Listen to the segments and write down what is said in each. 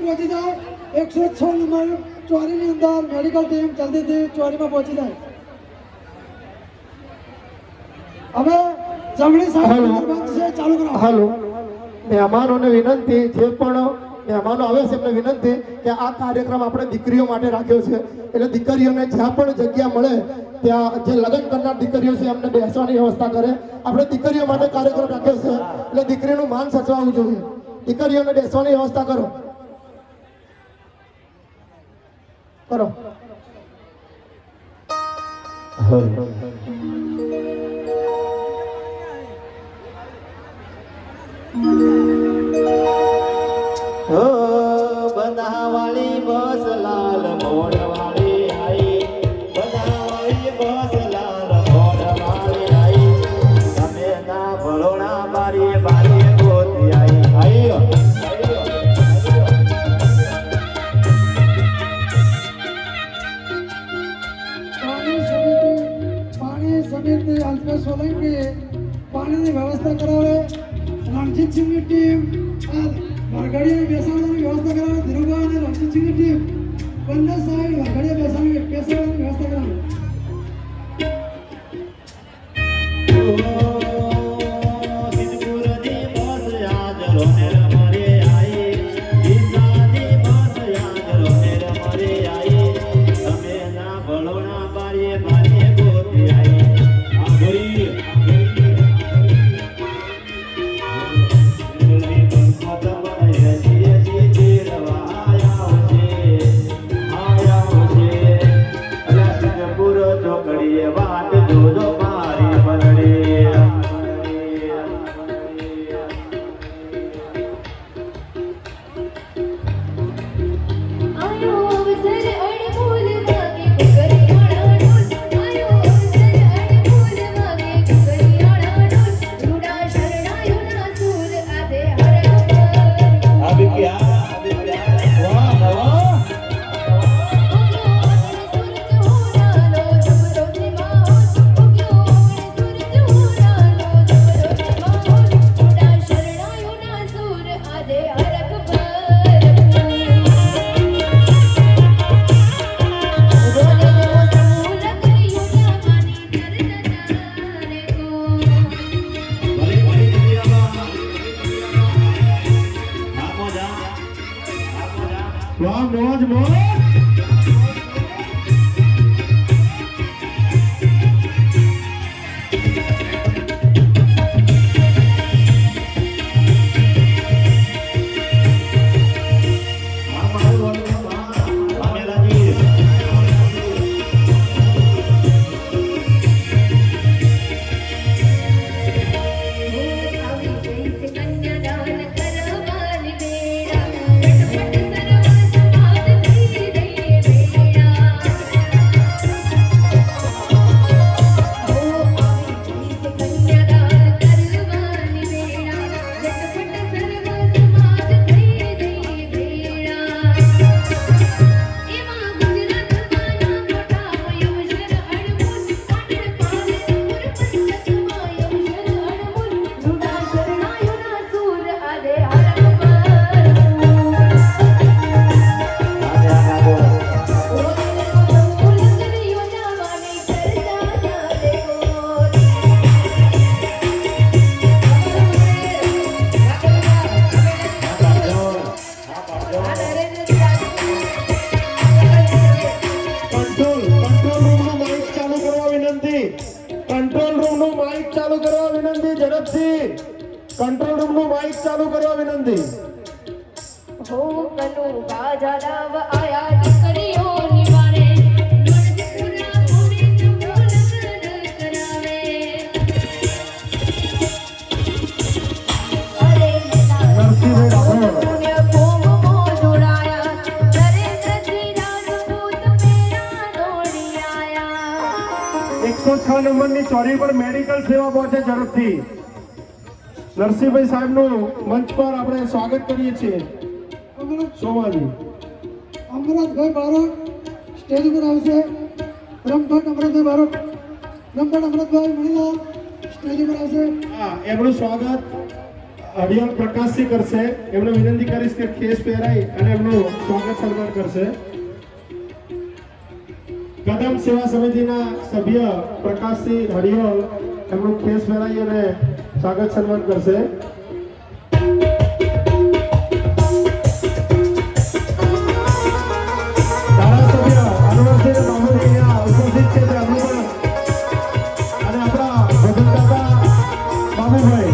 પહોંચી જાય 106 નંબર ચોરીની અંદર મેડિકલ ટીમ જલ્દીથી ચોરીમાં પહોંચી જાય. હવે જમણી સાઈડ ચાલુ કરો. હાલો મહેમાનોને વિનંતી, જે પણ મહેમાનો આવે છે એમને વિનંતી કે આ કાર્યક્રમ આપણે દીકરીઓ માટે રાખ્યો છે, એટલે દીકરીઓને જ્યાં પણ જગ્યા મળે ત્યાં જે લગ્ન કરનાર દીકરીઓ છે એમને બેસવાની વ્યવસ્થા કરે. આપણે દીકરીઓ માટે કાર્યક્રમ રાખ્યો છે એટલે દીકરીનું માન સચવાવું જોઈએ. દીકરીઓને બેસવાની વ્યવસ્થા કરો. બનાવાળી બસ લાલ મોડવાળી આઈ, બનાવાળી બસ લાલ મોડવાળી આઈ, તમે ના ભળોણા બારીએ બારીએ ગોતી આઈ. પાણી સમિતિ અલ્પેશ સોલંકી પાણીની વ્યવસ્થા કરાવે. રણજીતસિંહની ટીમ વરઘડીએ બેસાડવાની વ્યવસ્થા કરાવે. ધીરુભાઈ અને રણજીતસિંહની ટીમ બંને સાઈડ વરઘડીએ બેસાડવાની વ્યવસ્થા કરાવે. કંટ્રોલ રૂમ નું માઇક ચાલુ કરવા વિનંતી. હો કનુ ગાજાડાવ આયા દીકરીઓ નિવારે ગણપુરા પોલીસ બોલ કરાવે. અરે નરસિંહભાઈ કોમ મો જોડાયા નરેન્દ્ર શ્રી રાજપૂત મેરા દોડી આયા. 106 નંબરની ચોરી પર મેડિકલ સેવા પહોંચે ઝડપથી. નરસિંહભાઈ સાહેબનું મંચ પર આપણે સ્વાગત કરીએ છીએ. સોમાજી અમરતભાઈ બારોટ સ્ટેજ પર આવશે. બ્રહ્મભટ્ટ અમરતભાઈ બારોટ, બ્રહ્મભટ્ટ અમરતભાઈ મણીલાલ સ્ટેજ પર આવશે. હા, એમનું સ્વાગત હરિયમ પ્રકાશજી કરશે. એમને વિનંતી કરીશ કે ખેસ પહેરાઈ અને એમનું સ્વાગત સન્માન કરશે. કદમ સેવા સમિતિના સભ્ય પ્રકાશજી હરિયમ એમનું ખેસ પહેરાઈ અને સ્વાગત સન્માન કરશે. ધારાસભ્ય અનવરસિંહ બાબુજી અહીંયા ઉપસ્થિત છે તે એમનું પણ અને આપણા ભગતદાદા બાબુભાઈ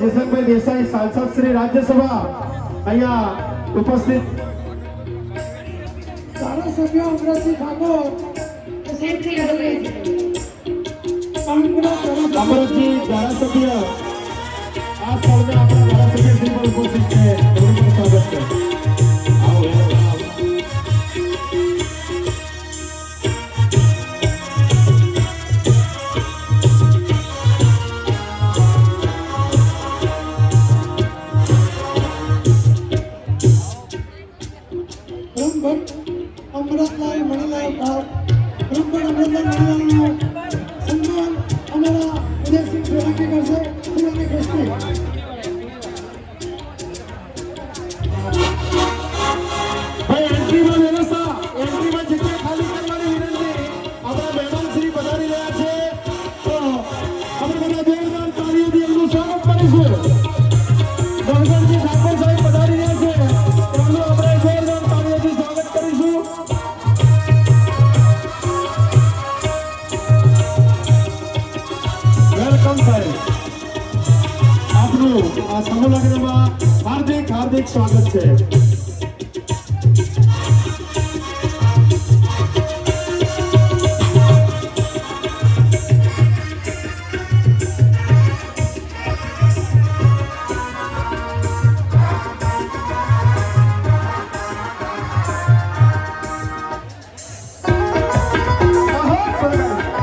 જસનભાઈ દેસાઈ સાંસદ શ્રી રાજ્યસભા અહીંયા ઉપસ્થિત. ધારાસભ્ય અમરતસિંહ ઠાકોર સેક્રેટરી અગ્રજ પાંગડા ધારાસભ્ય અમરતજી ધારાસભ્ય આ સ્થળને આપણા ધારાસભ્ય શ્રી પણ ઉપસ્થિત છે. એમનું પણ સ્વાગત છે. આવો આવો. બ્રહ્મભટ્ટ અમરતલાલ મણિલાલ ભાવ બ્રહ્મભટ્ટ અમરતલાલ મણિલાલનું સન્માન અમારા ઉદયસિંહ સોલંકી કરશે. ફૂલોની કૃષ્ણ ભાઈ એન્ટ્રીમાં વ્યવસ્થા એન્ટ્રીમાં જગ્યા ખાલી કરવાની વિનંતી. આપણા મહેમાન શ્રી પધારી રહ્યા છે તો આપણે બધા જોરદાર તાળીઓથી એમનું સ્વાગત કરીશું. ગણગણજી ઠાકોર સાહેબ પધારી રહ્યા છે એમનું આપણે જોરદાર તાળીઓથી સ્વાગત કરીશું. વેલકમ સાહેબ, આપનું આ સમૂહ લગ્નમાં હાર્દિક હાર્દિક સ્વાગત છે.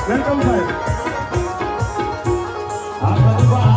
વેલકમ સાહેબ. આ બાબા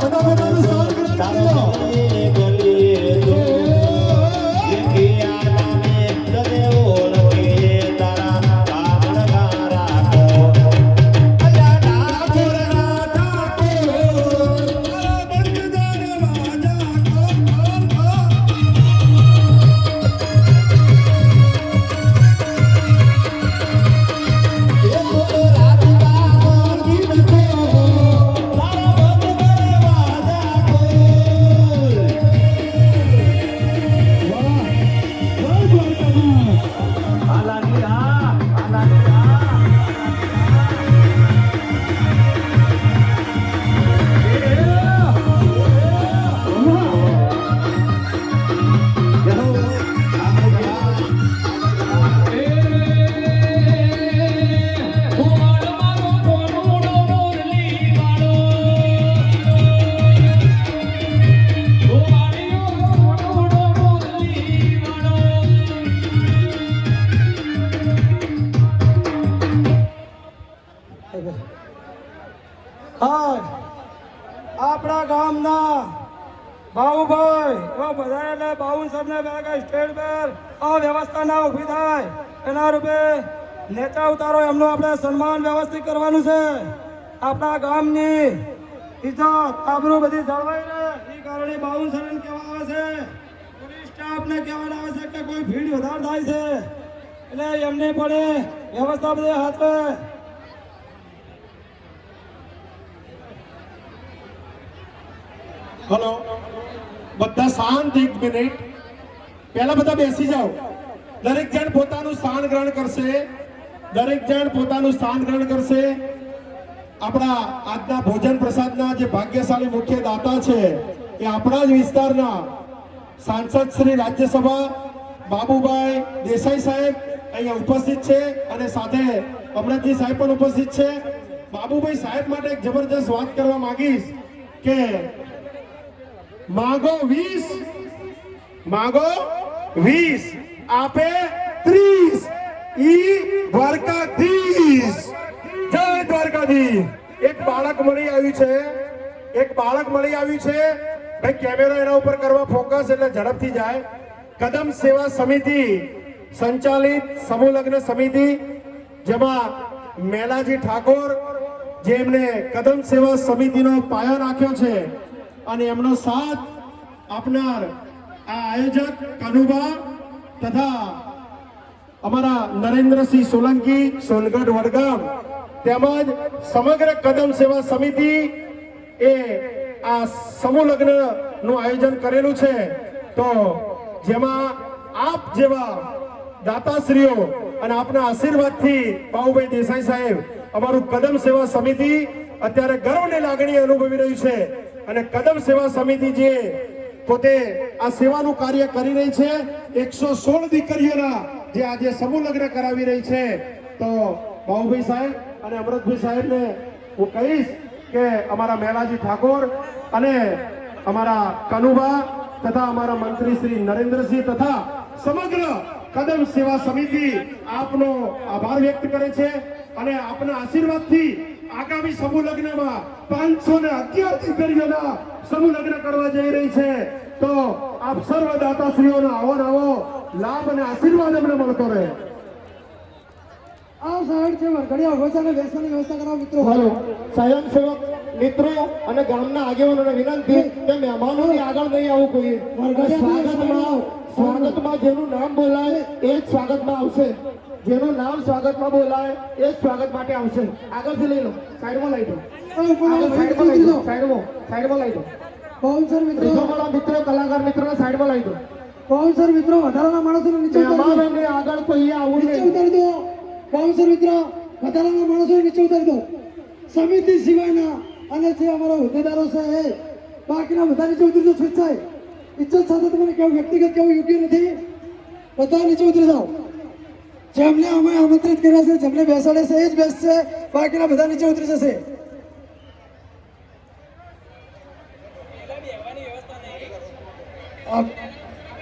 અને પોતાનું સ્થાન ગ્રહણ કરી લો. આપણા ગામના બાબુભાઈ એવા બધાને બાઉન્સરને બેગા સ્ટેજ પર આ વ્યવસ્થા ના ઊભી થાય એના રૂપે નેતા ઉતારો એમનું આપણે સન્માન વ્યવસ્થિત કરવાનું છે. આપણા ગામની ઇજ્જત આબરૂ બધી જળવાઈ રહે એ કારણે બાઉન્સરને કહેવા આવે છે, પોલીસ સ્ટાફને કહેવામાં આવે છે કે કોઈ ભીડ વધારે થાય છે એટલે એમની પણ વ્યવસ્થા બધી હાથે. હલો, બધા શાંત, એક મિનિટ. પહેલા બધા બેસી જાઓ. દરેક જણ પોતાનું સ્થાન ગ્રહણ કરશે. દરેક જણ પોતાનું સ્થાન ગ્રહણ કરશે. આપણા આજના ભોજન પ્રસાદના જે ભાગ્યશાળી મુખ્ય દાતા છે એ આપણા જ વિસ્તારના સાંસદ શ્રી રાજ્યસભા બાબુભાઈ દેસાઈ સાહેબ અહીંયા ઉપસ્થિત છે અને સાથે અમરતજી સાહેબ પણ ઉપસ્થિત છે. બાબુભાઈ સાહેબ માટે એક જબરજસ્ત વાત કરવા માંગીશ કે मांगो 20, मांगो 20, आपे 30, ઈ દ્વારકાધીશ. જય દ્વારકાધીશ. એક બાળક મળી આવ્યું છે, એક બાળક મળી આવ્યું છે. ભાઈ કેમેરો એના ઉપર કરવા ફોકસ એટલે ઝડપથી જાય. કદમ સેવા સમિતિ સંચાલિત સમૂહ લગ્ન સમિતિ, જેમાં મેલાજી ઠાકોર જેમને કદમ સેવા સમિતિનો પાયો નાખ્યો છે અને એમનો સાથ આપનાર આ આયોજક કનુભા તથા અમારા નરેન્દ્રસિંહ સોલંકી સોનગઢ વડગામ તેમજ સમગ્ર કદમ સેવા સમિતિ એ આ સમૂહ લગ્ન નું આયોજન કરેલું છે. તો જેમાં આપ જેવા દાતાશ્રીઓ અને આપના આશીર્વાદથી બાબુભાઈ દેસાઈ સાહેબ અમારું કદમ સેવા સમિતિ અત્યારે ગર્વની લાગણી અનુભવી રહ્યું છે અને કદમ સેવા સમિતિ જે પોતે આ સેવાનું કાર્ય કરી રહી છે, 116 દીકરીઓના જે આજે સમૂહ લગ્ન કરાવી રહી છે. તો બાબુભાઈ સાહેબ અને અમરતભાઈ સાહેબને હું કહીશ કે અમારા મેલાજી ઠાકોર અને અમારા કનુભા તથા અમારા મંત્રી શ્રી નરેન્દ્રસિંહ તથા સમગ્ર કદમ સેવા સમિતિ આપનો આભાર વ્યક્ત કરે છે અને આપના આશીર્વાદથી આગામી સમૂહ લગ્નમાં 511 દીકરીઓના સમૂહ લગ્ન કરવા જઈ રહી છે. તો આપ સર્વ દાતાશ્રીઓનો આવો નવો લાભ અને આશીર્વાદ અમને મળતો રહે. આ સાઈડ છે વરઘડિયા ઉભા બેસવાની વ્યવસ્થા કરવા મિત્રો. હાલો, સ્વયંસેવક મિત્રો અને ગામના આગેવાનોને વિનંતી કે મહેમાનોની આગળ નહીં આવવું કોઈ. સ્વાગતમાં જેનું નામ બોલાય એ જ સ્વાગતમાં આવશે. જેનું નામ સ્વાગતમાં બોલાય એ જ સ્વાગત માટે આવશે. આગળથી લઈ લો, સાઈડમાં લઈ દો, સાઈડમાં લઈ દો. બાઉન્સર મિત્રો, મિત્રો કલાકાર મિત્રો સાઈડમાં લઈ દો. બાઉન્સર મિત્રો વધારાના માણસોને નીચે મહેમાનોની આગળ કોઈ આવું નીચે નહીં. ઉતારી દો. બાઉન્સર મિત્રો વધારાના માણસોને નીચે ઉતારી દો. સમિતિ સિવાયના અને જે અમારા હોદ્દેદારો છે એ બાકીના બધા નીચે ઉતરી દો. સ્વેચ્છાએ ઇજ્જત સાથે તમને કેવું વ્યક્તિગત કેવું યોગ્ય નથી. બધા નીચે ઉતરી જાઓ. જેમને અમે આમંત્રિત કર્યા છે, જેમને બેસાડે છે એ જ બેસશે, બાકીના બધા નીચે ઉતરી જશે.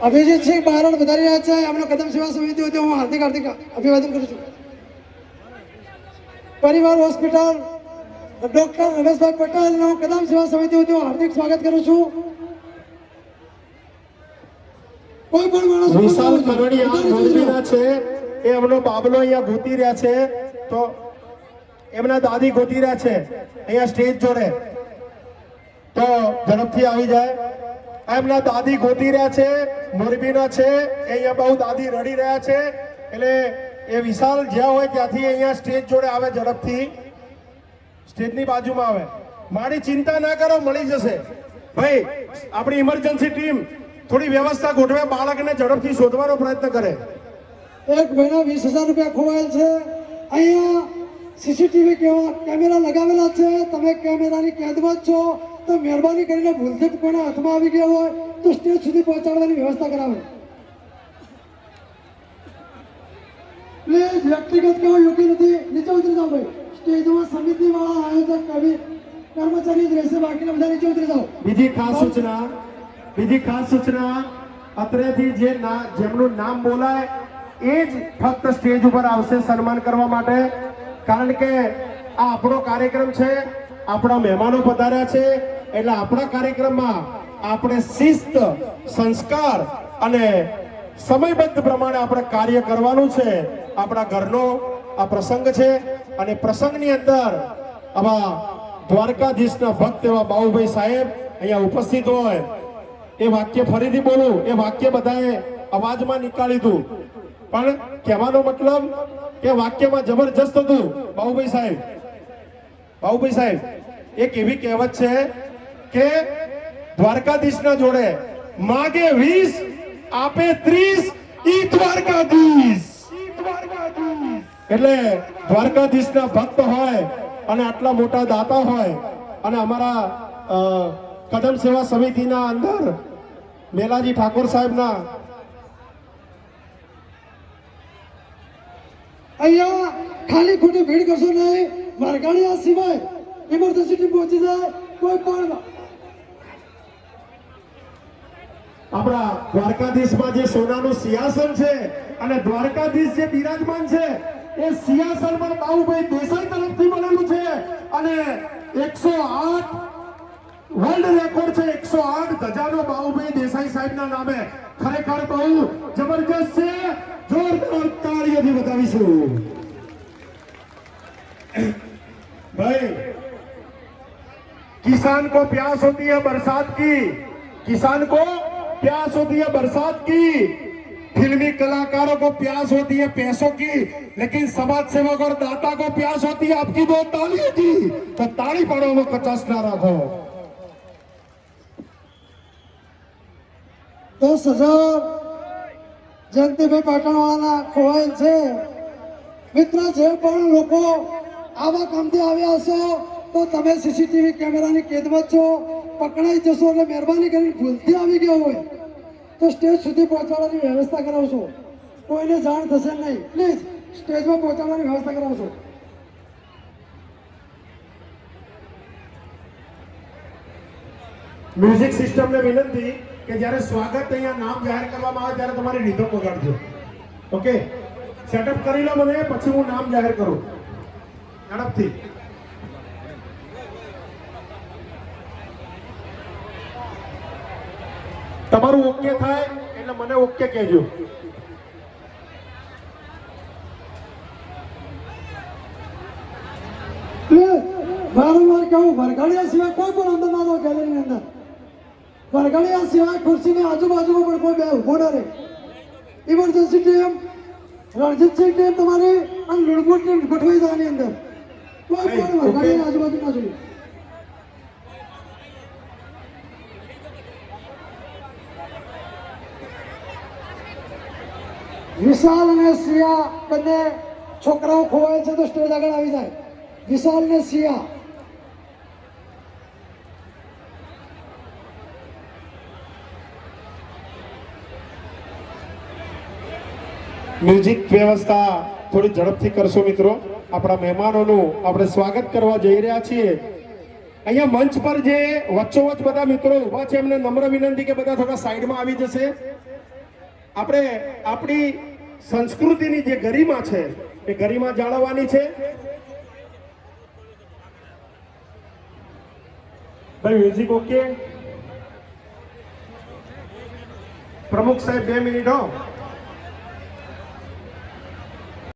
અભિજીતસિંહ બારણ વધારી રહ્યા છે. એમનો કદમ સેવા સમિતિ હોય હું હાર્દિક અભિવાદન કરું છું. પરિવાર હોસ્પિટલ ડોક્ટર રમેશભાઈ પટેલનું કદમ સેવા સમિતિ વતી હું હાર્દિક સ્વાગત કરું છું. કોઈ પણ માણસ વિશાલ કરોડિયા મોરબીના છે એ એમનો બાબલો અહીંયા ગોતી રહ્યા છે, તો એમના દાદી ગોતી રહ્યા છે અહીંયા સ્ટેજ જોડે, તો ઝડપથી આવી જાય. એમના દાદી ગોતી રહ્યા છે, મોરબીના છે એ અહીંયા બહુ દાદી રડી રહ્યા છે, એટલે એ વિશાલ જ્યાં હોય ત્યાંથી અહીંયા સ્ટેજ જોડે આવે, ઝડપથી સ્ટેજની બાજુમાં આવે. મારી ચિંતા ના કરો, મળી જશે ભાઈ. આપણી ઇમરજન્સી ટીમ થોડી વ્યવસ્થા ગોઠવે, બાળકને ઝડપથી શોધવાનો પ્રયત્ન કરે. એક મહિના 20,000 રૂપિયા ખોવાયેલ છે. અહીંયા સીસીટીવી કેમેરા લગાવેલા છે. તમે કેમેરાની કેદમાં જ છો, તો મહેરબાની કરીને ભૂલથી કોઈના હાથમાં આવી ગયા હોય તો સ્ટેજ સુધી પહોંચાડવાની વ્યવસ્થા કરાવે. પ્લીઝ વ્યક્તિગત કેવું યોગ્ય નથી. નીચે ઉતરી જાઓ ભાઈ. સ્ટેજમાં સમિતિ વાળા આયોજક કર્મચારી જ રહેશે, બાકીના બધા નીચે ઉતરી જાઓ. બીજી ખાસ સૂચના, અત્રેથી જેમનું નામ બોલાય એ જ ફક્ત સ્ટેજ ઉપર આવશે સન્માન કરવા માટે, કારણ કે આ આપણો કાર્યક્રમ છે, આપણા મહેમાનો પધાર્યા છે, એટલે આપણા કાર્યક્રમમાં આપણે શિસ્ત, સંસ્કાર અને સમયબદ્ધ પ્રમાણે આપણે કાર્ય કરવાનું છે. આપણા ઘરનો આ પ્રસંગ છે, અને પ્રસંગની અંદર આવા દ્વારકાધીશના ભક્ત એવા બાઉભાઈ સાહેબ અહીંયા ઉપસ્થિત હોય. એ વાક્ય ફરીથી બોલું, એ વાક્ય બધાએ અવાજમાં નીકાળી હતું, પણ કહેવાનો મતલબ કે વાક્યમાં જબરજસ્ત હતું. બાઉભાઈ સાહેબ એક એવી કહેવત છે કે દ્વારકાધીશના જોડે માગે 20 આપે 30 ઈ દ્વારકાધીશ. એટલે દ્વારકાધીશના ભક્ત હોય અને આટલા મોટા દાતા હોય, અને અમારા કદમ સેવા સમિતિના અંદર મેલાજી ઠાકોર સાહેબના અહીંયા ખાલી ખોટી ભીડ કરશો નહીં. વરઘાડિયા સિવાય ઇમરજન્સી ટીમ પહોંચી જાય. કોઈ પણ આપણા દ્વારકાધીશમાં જે સોનાનું સિંહાસન છે અને દ્વારકાધીશ જે બિરાજમાન છે, એ સિંહાસન પણ બાઉભાઈ દેસાઈ તરફથી મળેલું છે, અને 108 વર્લ્ડ રેકોર્ડ છે. 108 ધજાનો બાઉભાઈ દેસાઈ સાહેબના નામે. ખરેખર બહુ જબરજસ્ત છે. જોરદાર તાળીઓથી વધાવીશું भाई. किसान को प्यास होती है बरसात की, किसान को प्यास होती है बरसात की, फिल्मी कलाकारों को प्यास होती है पैसों की, लेकिन समाज सेवक और दाता को प्यास होती है आपकी दो तालियों की. तो ताली पाड़ो में कचास ना रखो. 10,000 જયંતિભાઈ પાટણવાળાના ખોવાયેલ છે. મિત્ર, જે પણ લોકો આવા કામથી આવ્યા હશો તો તમે સીસીટીવી કેમેરાની કેદમાં છો, પકડાઈ જશો. એટલે મહેરબાની કરીને ભૂલથી આવી ગયા હોય તો સ્ટેજ સુધી પહોંચાડવાની વ્યવસ્થા કરાવશો. કોઈને જાણ થશે નહીં. પ્લીઝ સ્ટેજમાં પહોંચાડવાની વ્યવસ્થા કરાવશો. મ્યુઝિક સિસ્ટમને વિનંતી કે જ્યારે સ્વાગત અહીંયા નામ જાહેર કરવામાં આવે ત્યારે તમારી રીધમ વગાડજો. ઓકે, સેટઅપ કરી લો મને, પછી હું નામ જાહેર કરું ઝડપથી. તમારું ઓકે થાય એટલે મને ઓકે કહેજો. વારંવાર કહું, વરઘાડિયા સિવાય કોઈ પણ અંદર ના દો. ગેલેરીની અંદર વરઘાડિયા સિવાય ખુરશીની આજુબાજુમાં પણ કોઈ બે ઉભો ના રહે. ઇમરજન્સી ટીમ, રણજીતસિંહ ટીમ તમારી અને લુણપુર ટીમ ગોઠવાઈ જવાની અંદર. કોઈ પણ વરઘાડિયાની આજુબાજુ ના જોઈએ. વિશાલ અને સિયા બંને છોકરાઓ ખોવાય છે તો સ્ટેજ આગળ આવી જાય. વિશાલ ને સિયા. મ્યુઝિક વ્યવસ્થા થોડી ઝડપથી કરશો મિત્રો. આપણા મહેમાનોનું આપણે સ્વાગત કરવા જઈ રહ્યા છીએ. અહીંયા મંચ પર જે વચ્ચોવચ્ચ બધા મિત્રો ઉભા છે એમને નમ્ર વિનંતી કે બધા થોડા સાઈડમાં આવી જશે. આપણે આપણી સંસ્કૃતિની જે ગરિમા છે એ ગરિમા જાળવવાની છે. ભાઈ મ્યુઝિક ઓકે. પ્રમુખ સાહેબ 2 મિનિટ હો.